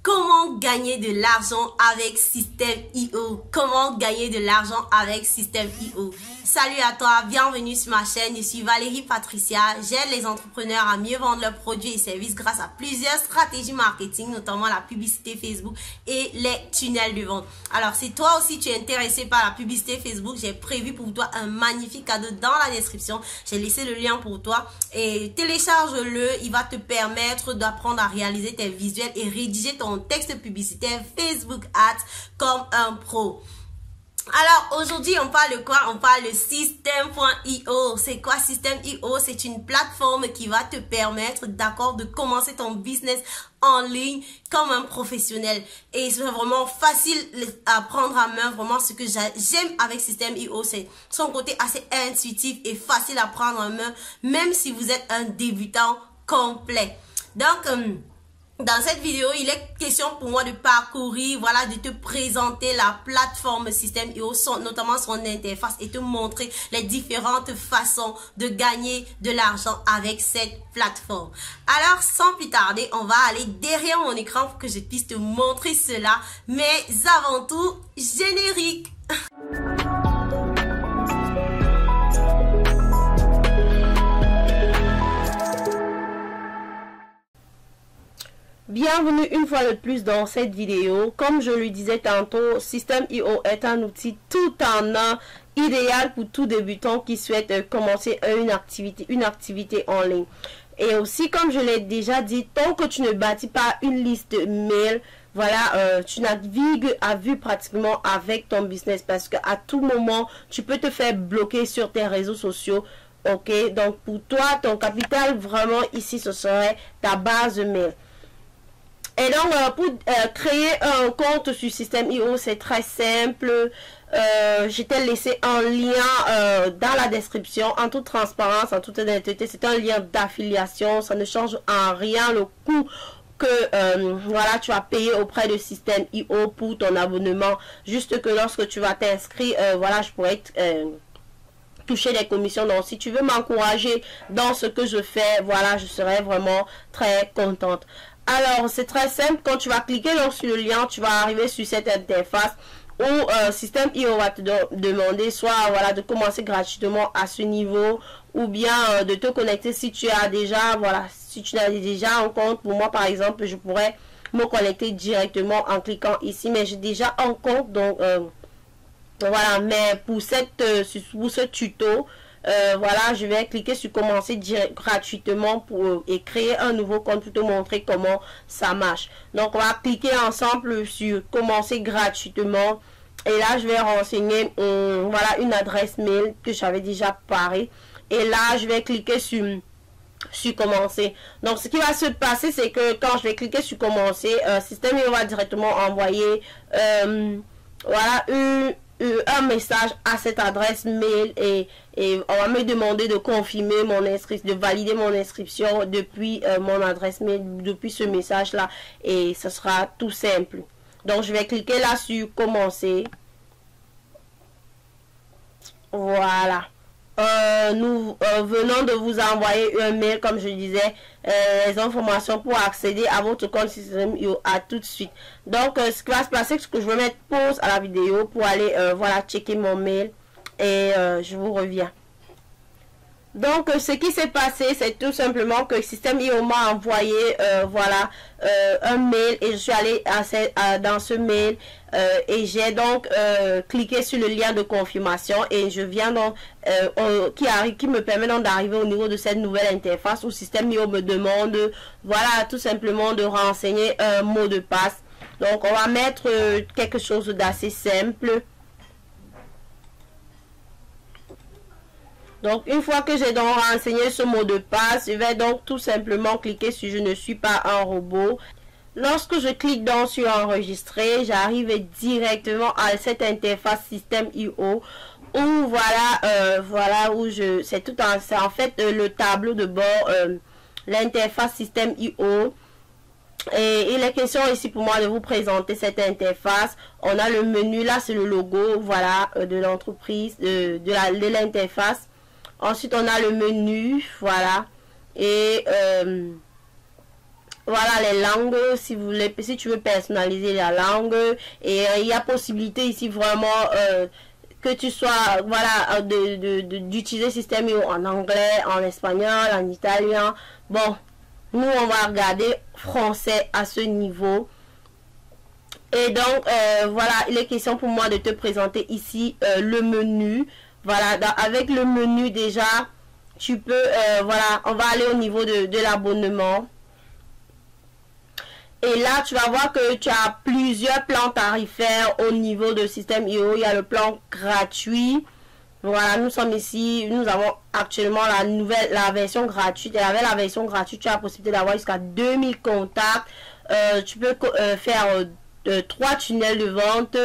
Comment gagner de l'argent avec Systeme.io? Comment gagner de l'argent avec Systeme.io? Salut à toi, bienvenue sur ma chaîne. Je suis Valérie Patricia. J'aide les entrepreneurs à mieux vendre leurs produits et services grâce à plusieurs stratégies marketing, notamment la publicité Facebook et les tunnels de vente. Alors, si toi aussi tu es intéressé par la publicité Facebook, j'ai prévu pour toi un magnifique cadeau dans la description. J'ai laissé le lien pour toi et télécharge-le. Il va te permettre d'apprendre à réaliser tes visuels et rédiger ton texte publicitaire Facebook Ads comme un pro. Alors aujourd'hui on parle de quoi? On parle de Systeme.io. C'est quoi Systeme.io? C'est une plateforme qui va te permettre de commencer ton business en ligne comme un professionnel. Et c'est vraiment facile à prendre en main. Vraiment ce que j'aime avec Systeme.io, c'est son côté assez intuitif et facile à prendre en main, même si vous êtes un débutant complet. Donc dans cette vidéo, il est question pour moi de parcourir, voilà, de te présenter la plateforme Systeme.io, notamment son interface et te montrer les différentes façons de gagner de l'argent avec cette plateforme. Alors, sans plus tarder, on va aller derrière mon écran pour que je puisse te montrer cela. Mais avant tout, générique. Bienvenue une fois de plus dans cette vidéo. Comme je le disais tantôt, Systeme.io est un outil tout en un, idéal pour tout débutant qui souhaite commencer une activité en ligne. Et aussi, comme je l'ai déjà dit, tant que tu ne bâtis pas une liste mail, voilà, tu navigues à vue pratiquement avec ton business parce qu'à tout moment, tu peux te faire bloquer sur tes réseaux sociaux. Ok, donc pour toi, ton capital vraiment ici, ce serait ta base mail. Et donc, pour créer un compte sur Systeme.io, c'est très simple. Je t'ai laissé un lien dans la description, en toute transparence, en toute honnêteté. C'est un lien d'affiliation. Ça ne change en rien le coût que voilà, tu as payé auprès de Systeme.io pour ton abonnement. Juste que lorsque tu vas t'inscrire, voilà, je pourrais toucher des commissions. Donc, si tu veux m'encourager dans ce que je fais, voilà, je serai vraiment très contente. Alors, c'est très simple. Quand tu vas cliquer donc, sur le lien, tu vas arriver sur cette interface où Systeme.io va te demander soit voilà, de commencer gratuitement à ce niveau ou bien de te connecter si tu as déjà, voilà, si tu as déjà un compte. Pour moi, par exemple, je pourrais me connecter directement en cliquant ici, mais j'ai déjà un compte. Donc, voilà, mais pour ce tuto, voilà, je vais cliquer sur commencer gratuitement pour créer un nouveau compte pour te montrer comment ça marche. Donc on va cliquer ensemble sur commencer gratuitement et là je vais renseigner voilà, une adresse mail que j'avais déjà parée et là je vais cliquer sur commencer. Donc ce qui va se passer, c'est que quand je vais cliquer sur commencer, Systeme.io va directement envoyer voilà un message à cette adresse mail et on va me demander de confirmer mon inscription, de valider mon inscription depuis mon adresse mail, depuis ce message là, et ce sera tout simple. Donc je vais cliquer là sur commencer. Voilà. Nous venons de vous envoyer un mail, comme je disais, les informations pour accéder à votre compte Systeme.io. À tout de suite. Donc ce qui va se passer, c'est que je vais mettre pause à la vidéo pour aller voilà, checker mon mail et je vous reviens. Donc ce qui s'est passé, c'est tout simplement que Systeme.io m'a envoyé voilà, un mail et je suis allée dans ce mail et j'ai donc cliqué sur le lien de confirmation et je viens donc qui me permet donc d'arriver au niveau de cette nouvelle interface où Systeme.io me demande voilà, tout simplement de renseigner un mot de passe. Donc on va mettre quelque chose d'assez simple. Donc, une fois que j'ai donc renseigné ce mot de passe, je vais donc tout simplement cliquer sur « Je ne suis pas un robot ». Lorsque je clique donc sur « Enregistrer », j'arrive directement à cette interface Systeme.io où voilà, voilà où c'est en fait le tableau de bord, l'interface Systeme.io. Et il est question ici pour moi de vous présenter cette interface. On a le menu là, c'est le logo, voilà, de l'entreprise, de l'interface. Ensuite, on a le menu, voilà. Et voilà les langues, si vous voulez, si tu veux personnaliser la langue. Et il y a possibilité ici vraiment que tu sois, voilà, d'utiliser système IO en anglais, en espagnol, en italien. Bon, nous on va regarder français à ce niveau. Et donc voilà, il est question pour moi de te présenter ici le menu. Voilà, avec le menu déjà, tu peux, voilà, on va aller au niveau de l'abonnement. Et là, tu vas voir que tu as plusieurs plans tarifaires au niveau de système IO. Il y a le plan gratuit. Voilà, nous sommes ici. Nous avons actuellement la version gratuite. Et avec la version gratuite, tu as la possibilité d'avoir jusqu'à 2000 contacts. Tu peux faire 3 tunnels de vente.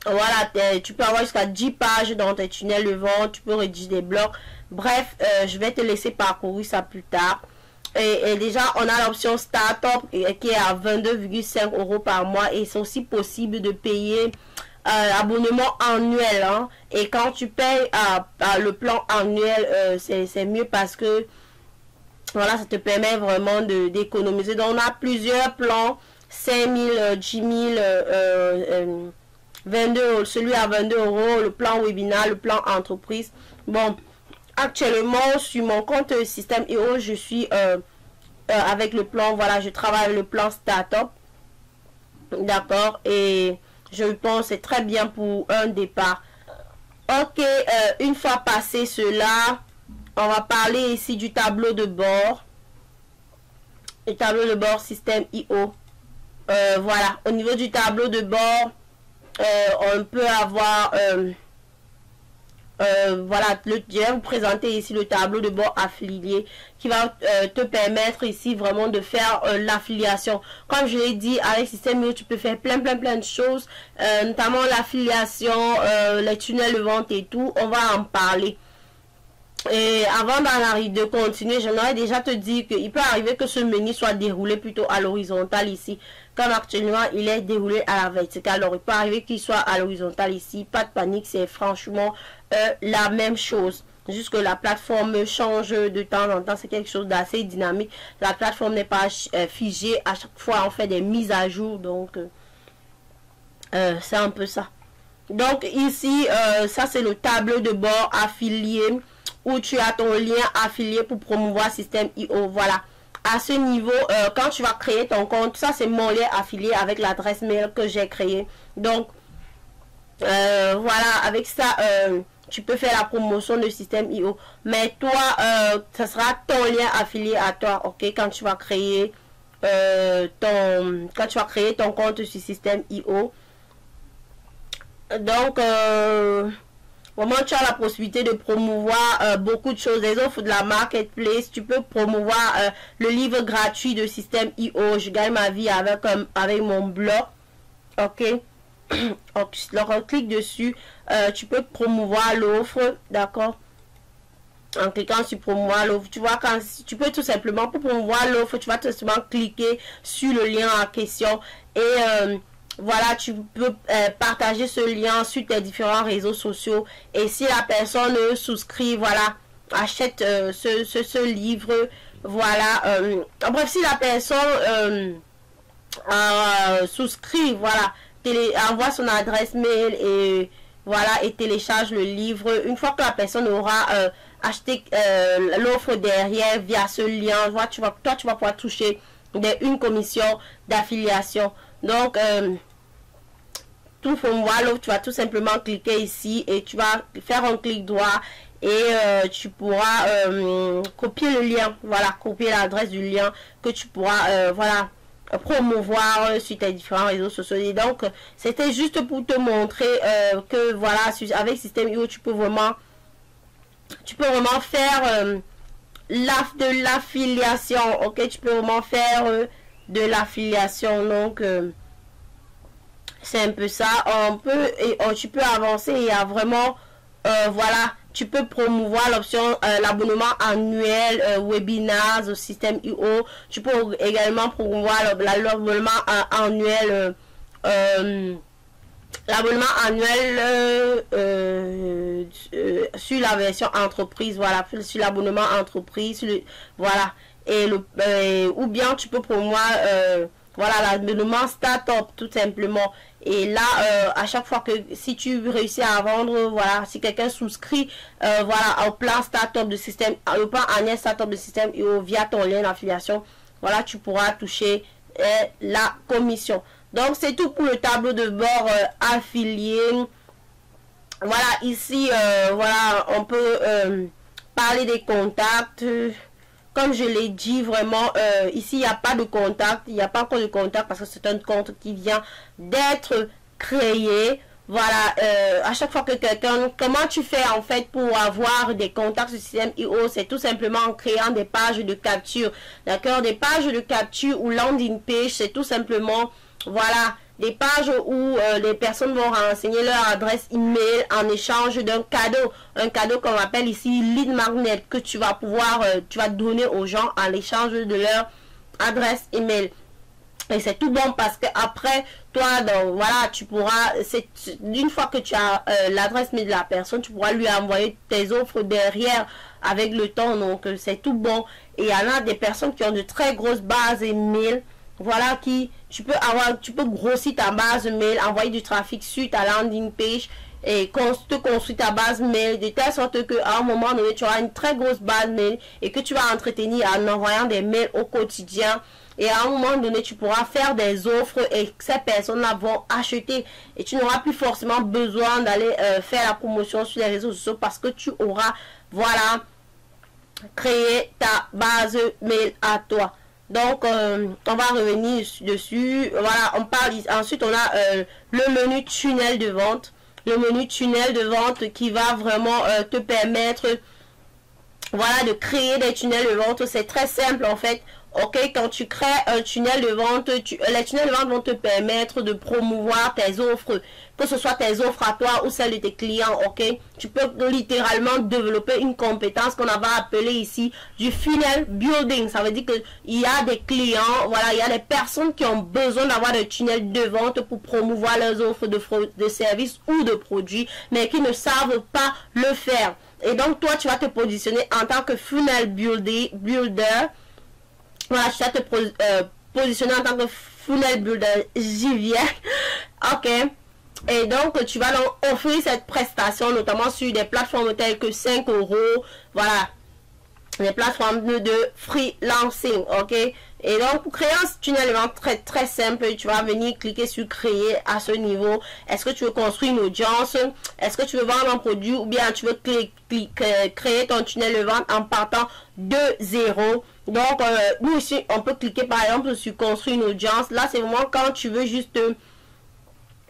Voilà, tu peux avoir jusqu'à 10 pages dans tes tunnels de vente. Tu peux rédiger des blogs. Bref, je vais te laisser parcourir ça plus tard. Et déjà, on a l'option Startup qui est à 22,5 € par mois. Et c'est aussi possible de payer l'abonnement annuel. Hein. Et quand tu payes le plan annuel, c'est mieux parce que voilà, ça te permet vraiment d'économiser. Donc, on a plusieurs plans. 5 000, 10 000, 22 €, celui à 22 €, le plan webinar, le plan entreprise. Bon, actuellement, sur mon compte système IO, je suis avec le plan, voilà, je travaille avec le plan Startup. D'accord, et je pense que c'est très bien pour un départ. Ok, une fois passé cela, on va parler ici du tableau de bord. Le tableau de bord système IO. Voilà, au niveau du tableau de bord, on peut avoir voilà, je vais vous présenter ici le tableau de bord affilié qui va te permettre ici vraiment de faire l'affiliation. Comme je l'ai dit, avec Système IO, tu peux faire plein de choses, notamment l'affiliation, les tunnels de vente et tout. On va en parler. Et avant de continuer, j'aimerais déjà te dire qu'il peut arriver que ce menu soit déroulé plutôt à l'horizontale ici. Comme actuellement, il est déroulé à la verticale. Alors, il peut arriver qu'il soit à l'horizontale ici. Pas de panique, c'est franchement la même chose. Juste que la plateforme change de temps en temps. C'est quelque chose d'assez dynamique. La plateforme n'est pas figée. À chaque fois, on fait des mises à jour. Donc, c'est un peu ça. Donc, ici, ça, c'est le tableau de bord affilié, où tu as ton lien affilié pour promouvoir système IO. Voilà. À ce niveau, quand tu vas créer ton compte, ça c'est mon lien affilié avec l'adresse mail que j'ai créée. Donc, voilà, avec ça, tu peux faire la promotion de système IO. Mais toi, ça sera ton lien affilié à toi, ok, quand tu vas créer ton compte sur système IO. Donc, vraiment, tu as la possibilité de promouvoir beaucoup de choses. Les offres de la marketplace, tu peux promouvoir le livre gratuit de système IO. Je gagne ma vie avec mon blog. Ok. Alors, on clique dessus. Tu peux promouvoir l'offre. D'accord. En cliquant sur promouvoir l'offre, tu vois, quand tu peux tout simplement, pour promouvoir l'offre, tu vas tout simplement cliquer sur le lien en question. Et voilà, tu peux partager ce lien sur tes différents réseaux sociaux. Et si la personne souscrit, voilà, achète ce livre, voilà. Bref, si la personne souscrit, voilà, envoie son adresse mail et voilà, et télécharge le livre. Une fois que la personne aura acheté l'offre derrière via ce lien, voilà, toi, tu vas pouvoir toucher une commission d'affiliation. Donc, tout promouvoir l'offre, tu vas tout simplement cliquer ici et tu vas faire un clic droit et tu pourras copier le lien, voilà, copier l'adresse du lien que tu pourras, voilà, promouvoir sur tes différents réseaux sociaux. Et donc, c'était juste pour te montrer que, voilà, avec Système IO, tu peux vraiment faire de l'affiliation, ok, tu peux vraiment faire de l'affiliation. Donc, c'est un peu ça. Tu peux avancer. Il y a vraiment, voilà, tu peux promouvoir l'option l'abonnement annuel webinars au système IO. Tu peux également promouvoir l'abonnement annuel sur la version entreprise. Voilà, sur l'abonnement entreprise, voilà. et ou bien tu peux promouvoir voilà l'abonnement Startup tout simplement. Et là à chaque fois que si tu réussis à vendre, voilà, si quelqu'un souscrit voilà au plan Startup de système, au plan annuel Startup de système via ton lien d'affiliation, voilà, tu pourras toucher la commission. Donc c'est tout pour le tableau de bord affilié. Voilà, ici voilà, on peut parler des contacts. Comme je l'ai dit, vraiment ici il n'y a pas de contact, il n'y a pas encore de contact parce que c'est un compte qui vient d'être créé. Voilà, à chaque fois que quelqu'un, comment tu fais en fait pour avoir des contacts sur système IO? C'est tout simplement en créant des pages de capture, d'accord? Des pages de capture ou landing page, c'est tout simplement, voilà, des pages où les personnes vont renseigner leur adresse email en échange d'un cadeau. Un cadeau qu'on appelle ici lead magnet, que tu vas pouvoir, tu vas donner aux gens en échange de leur adresse email. Et c'est tout bon parce que après toi, donc voilà, tu pourras, une fois que tu as l'adresse mail de la personne, tu pourras lui envoyer tes offres derrière avec le temps. Donc c'est tout bon. Et il y en a des personnes qui ont de très grosses bases email. Voilà, qui tu peux grossir ta base mail, envoyer du trafic sur ta landing page et te construire ta base mail de telle sorte que à un moment donné tu auras une très grosse base mail et que tu vas entretenir en envoyant des mails au quotidien. Et à un moment donné, tu pourras faire des offres et ces personnes-là vont acheter. Et tu n'auras plus forcément besoin d'aller faire la promotion sur les réseaux sociaux parce que tu auras, voilà, créé ta base mail à toi. Donc, on va revenir dessus. Voilà, on parle. Ensuite, on a le menu tunnel de vente. Le menu tunnel de vente qui va vraiment te permettre, voilà, de créer des tunnels de vente. C'est très simple en fait. Ok, quand tu crées un tunnel de vente, les tunnels de vente vont te permettre de promouvoir tes offres, que ce soit tes offres à toi ou celles de tes clients. Ok, tu peux littéralement développer une compétence qu'on va appeler ici du funnel building. Ça veut dire que il y a des clients, voilà, il y a des personnes qui ont besoin d'avoir des tunnels de vente pour promouvoir leurs offres de services ou de produits, mais qui ne savent pas le faire. Et donc toi, tu vas te positionner en tant que funnel builder. Voilà, tu vas te positionner en tant que funnel builder. J'y viens. Ok. Et donc, tu vas donc offrir cette prestation, notamment sur des plateformes telles que 5 €. Voilà. Les plateformes de freelancing. Ok. Et donc, pour créer un tunnel de vente très simple, tu vas venir cliquer sur créer à ce niveau. Est-ce que tu veux construire une audience? Est-ce que tu veux vendre un produit? Ou bien tu veux créer ton tunnel de vente en partant de zéro? Donc, nous ici, on peut cliquer par exemple sur construire une audience. Là, c'est vraiment quand tu veux juste,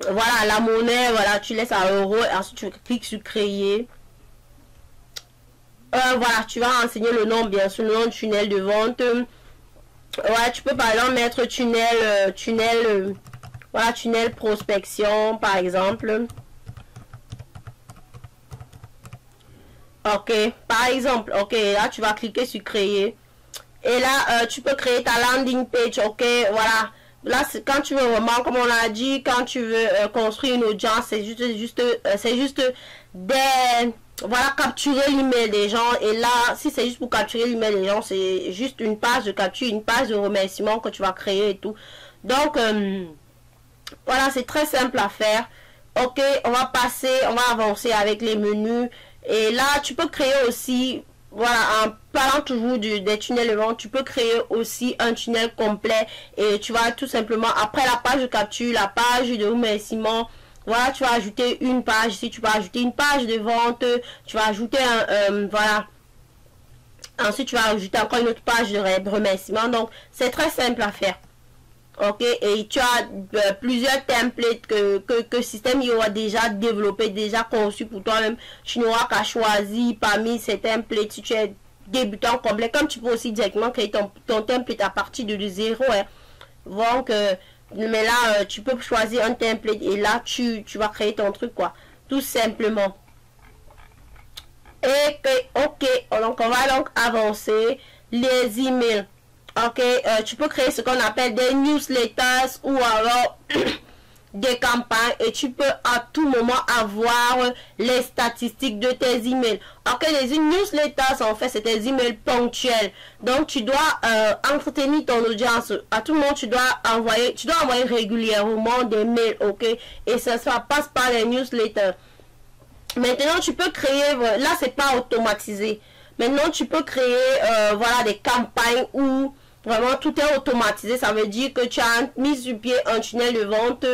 voilà, la monnaie, voilà, tu laisses à €. Et ensuite, tu cliques sur créer. Voilà, tu vas renseigner le nom, bien sûr, le nom du tunnel de vente. Ouais, tu peux par exemple mettre voilà, tunnel prospection, par exemple. Ok, par exemple, ok, là, tu vas cliquer sur créer. Et là, tu peux créer ta landing page, ok, voilà. Là, c'est quand tu veux vraiment, comme on l'a dit, quand tu veux construire une audience, c'est juste des, voilà, capturer l'email des gens. Et là, si c'est juste pour capturer l'email des gens, c'est juste une page de capture, une page de remerciement que tu vas créer et tout. Donc, voilà, c'est très simple à faire. Ok, on va avancer avec les menus. Et là, tu peux créer aussi, voilà, en parlant toujours des tunnels de vente, tu peux créer aussi un tunnel complet. Et tu vas tout simplement, après la page de capture, la page de remerciement, voilà, tu vas ajouter une page ici, tu vas ajouter une page de vente, tu vas ajouter voilà. Ensuite, tu vas ajouter encore une autre page de remerciement. Donc, c'est très simple à faire. Ok, et tu as plusieurs templates que Systeme.io a déjà développé, déjà conçu pour toi-même. Tu n'auras qu'à choisir parmi ces templates si tu es débutant complet. Comme tu peux aussi directement créer ton template à partir de zéro. Hein. Donc, mais là, tu peux choisir un template et là, tu vas créer ton truc, quoi. Tout simplement. Et ok, donc on va donc avancer. Les emails. Ok, tu peux créer ce qu'on appelle des newsletters ou alors des campagnes et tu peux à tout moment avoir les statistiques de tes emails. Ok, les newsletters en fait c'est des emails ponctuels, donc tu dois entretenir ton audience à tout moment. Tu dois envoyer régulièrement des mails, ok, et ça passe par les newsletters. Maintenant tu peux créer, là c'est pas automatisé, maintenant tu peux créer voilà des campagnes où vraiment tout est automatisé. Ça veut dire que tu as mis sur pied un tunnel de vente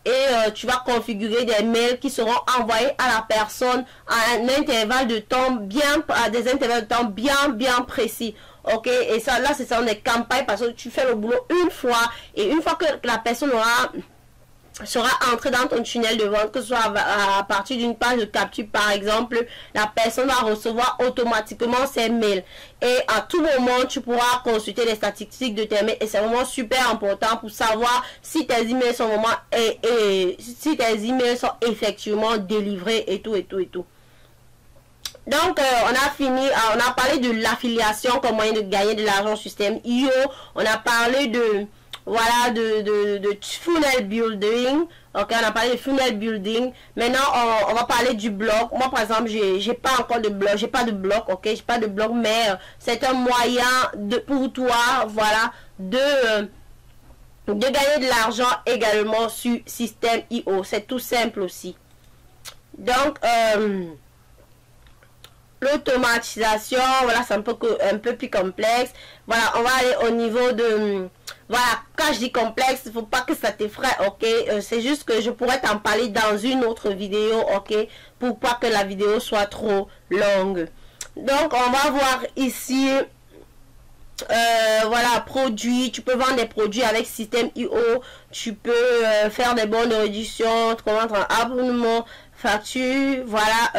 et tu vas configurer des mails qui seront envoyés à la personne à un intervalle de temps bien précis. Ok, et ça là c'est ça des campagnes parce que tu fais le boulot une fois, et une fois que la personne sera entrée dans ton tunnel de vente, que ce soit à partir d'une page de capture par exemple, la personne va recevoir automatiquement ses mails et à tout moment tu pourras consulter les statistiques de tes mails, et c'est vraiment super important pour savoir si tes emails sont vraiment si tes emails sont effectivement délivrés et tout. Donc on a fini, on a parlé de l'affiliation comme moyen de gagner de l'argent sur Systeme.io. On a parlé de voilà de funnel building. Ok, on a parlé de funnel building. Maintenant on va parler du blog. Moi par exemple j'ai pas encore de blog, j'ai pas de blog, ok, j'ai pas de blog, mais c'est un moyen pour toi, voilà, de gagner de l'argent également sur Systeme.io. C'est tout simple aussi. Donc l'automatisation, voilà, c'est un peu plus complexe. Voilà, on va aller au niveau de voilà, quand je dis complexe, il ne faut pas que ça t'effraie, ok, c'est juste que je pourrais t'en parler dans une autre vidéo, ok, pour pas que la vidéo soit trop longue. Donc on va voir ici voilà, produits. Tu peux vendre des produits avec Systeme.io. Tu peux faire des bons de réduction, te vendre un abonnement, facture, voilà.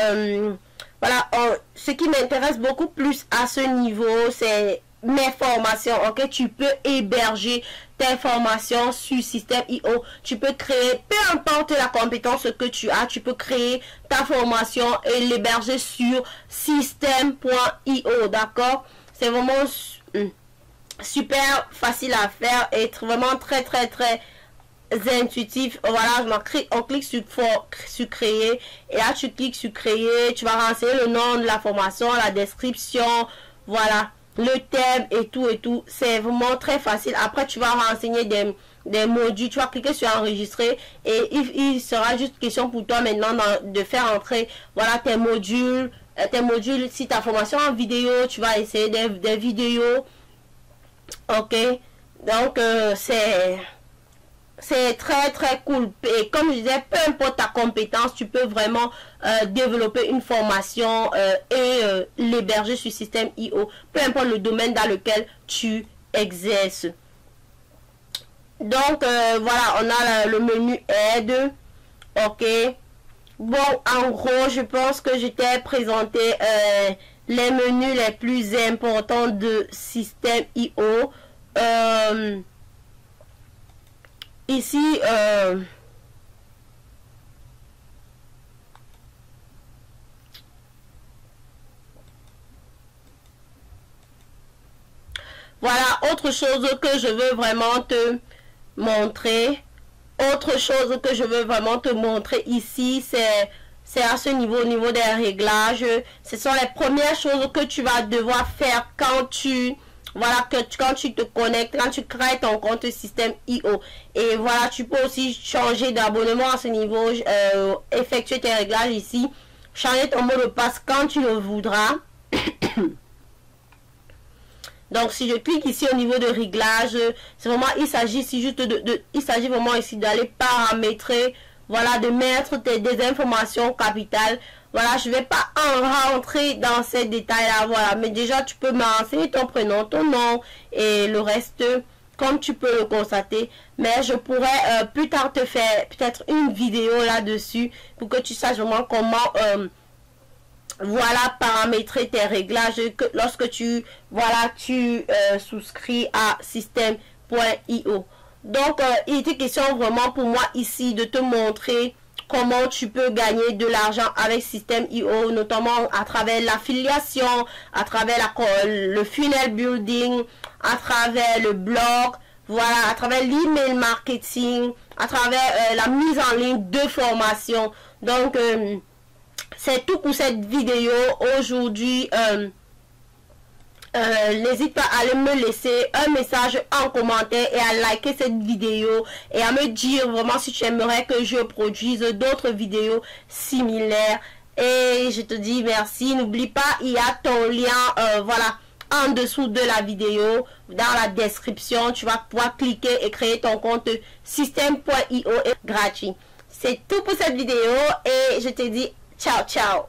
Voilà, ce qui m'intéresse beaucoup plus à ce niveau, c'est mes formations, ok. Tu peux héberger tes formations sur Systeme.io. Tu peux créer, peu importe la compétence que tu as, tu peux créer ta formation et l'héberger sur Systeme.io, d'accord. C'est vraiment super facile à faire et vraiment très intuitif. Voilà, on clique sur créer, et là tu cliques sur créer, tu vas renseigner le nom de la formation, la description, voilà, le thème et tout. C'est vraiment très facile. Après tu vas renseigner des modules, tu vas cliquer sur enregistrer et il sera juste question pour toi maintenant de faire entrer, voilà, tes modules. Si ta formation en vidéo, tu vas essayer des vidéos, ok. Donc c'est très cool. Et comme je disais, peu importe ta compétence, tu peux vraiment développer une formation et l'héberger sur Systeme.io, peu importe le domaine dans lequel tu exerces. Donc voilà, on a le menu aide, ok. Bon, en gros, je pense que je t'ai présenté les menus les plus importants de Systeme.io. Ici, voilà, autre chose que je veux vraiment te montrer. Autre chose que je veux vraiment te montrer ici, c'est à ce niveau, au niveau des réglages. Ce sont les premières choses que tu vas devoir faire quand tu... Voilà, quand tu te connectes, quand tu crées ton compte Systeme.io. Et voilà, tu peux aussi changer d'abonnement à ce niveau, effectuer tes réglages ici, changer ton mot de passe quand tu le voudras. Donc si je clique ici au niveau de réglage, c'est vraiment, il s'agit ici juste il s'agit vraiment ici d'aller paramétrer, voilà, de mettre des informations capitales. Voilà, je vais pas en rentrer dans ces détails là, voilà, mais déjà tu peux m'enseigner ton prénom, ton nom et le reste comme tu peux le constater. Mais je pourrais plus tard te faire peut-être une vidéo là-dessus pour que tu saches vraiment comment voilà, paramétrer tes réglages lorsque tu souscris à Systeme.io. Donc il était question vraiment pour moi ici de te montrer comment tu peux gagner de l'argent avec Systeme.io, notamment à travers l'affiliation, à travers le funnel building, à travers le blog. voilà, à travers l'email marketing, à travers la mise en ligne de formation. Donc, c'est tout pour cette vidéo aujourd'hui. N'hésite pas à aller me laisser un message en commentaire et à liker cette vidéo et à me dire vraiment si tu aimerais que je produise d'autres vidéos similaires. Et je te dis merci. N'oublie pas, il y a ton lien voilà, en dessous de la vidéo, dans la description. Tu vas pouvoir cliquer et créer ton compte système.io gratuit. C'est tout pour cette vidéo et je te dis ciao ciao.